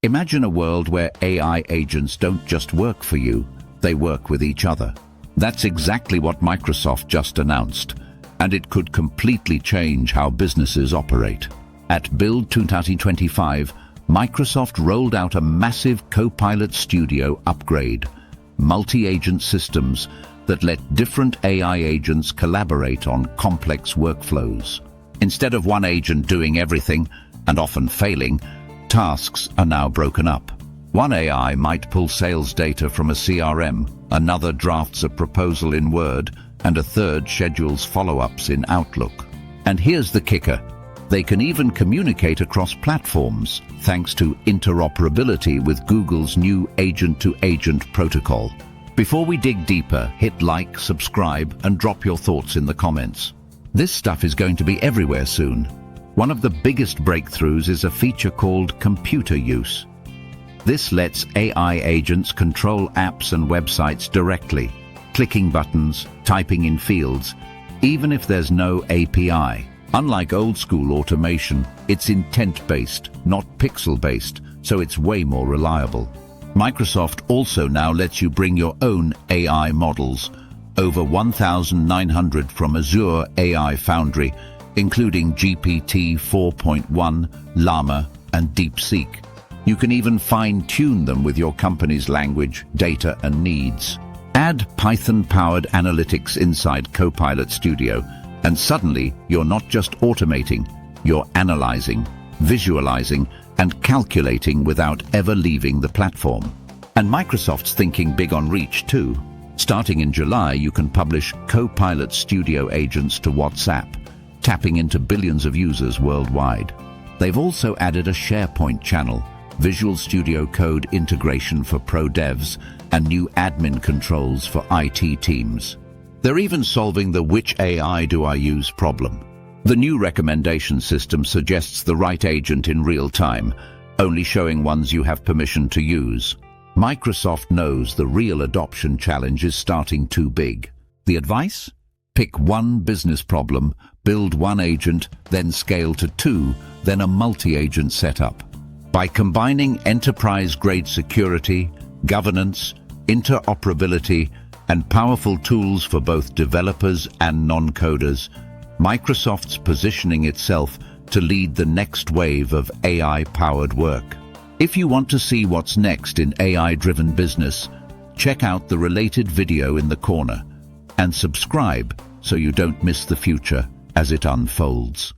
Imagine a world where AI agents don't just work for you, they work with each other. That's exactly what Microsoft just announced, and it could completely change how businesses operate. At Build 2025, Microsoft rolled out a massive Copilot Studio upgrade, multi-agent systems that let different AI agents collaborate on complex workflows. Instead of one agent doing everything, and often failing, tasks are now broken up. One AI might pull sales data from a CRM, another drafts a proposal in Word, and a third schedules follow-ups in Outlook. And here's the kicker. They can even communicate across platforms, thanks to interoperability with Google's new agent-to-agent protocol. Before we dig deeper, hit like, subscribe, and drop your thoughts in the comments. This stuff is going to be everywhere soon. One of the biggest breakthroughs is a feature called computer use. This lets AI agents control apps and websites directly, clicking buttons, typing in fields, even if there's no API. Unlike old-school automation, it's intent-based, not pixel-based, so it's way more reliable. Microsoft also now lets you bring your own AI models, over 1,900 from Azure AI Foundry, including GPT 4.1, Llama, and DeepSeek. You can even fine-tune them with your company's language, data, and needs. Add Python-powered analytics inside Copilot Studio, and suddenly you're not just automating, you're analyzing, visualizing, and calculating without ever leaving the platform. And Microsoft's thinking big on reach too. Starting in July, you can publish Copilot Studio agents to WhatsApp, tapping into billions of users worldwide. They've also added a SharePoint channel, Visual Studio Code integration for pro devs, and new admin controls for IT teams. They're even solving the "which AI do I use" problem. The new recommendation system suggests the right agent in real time, only showing ones you have permission to use. Microsoft knows the real adoption challenge is starting too big. The advice? Pick one business problem, build one agent, then scale to two, then a multi-agent setup. By combining enterprise-grade security, governance, interoperability, and powerful tools for both developers and non-coders, Microsoft's positioning itself to lead the next wave of AI-powered work. If you want to see what's next in AI-driven business, check out the related video in the corner and subscribe so you don't miss the future as it unfolds.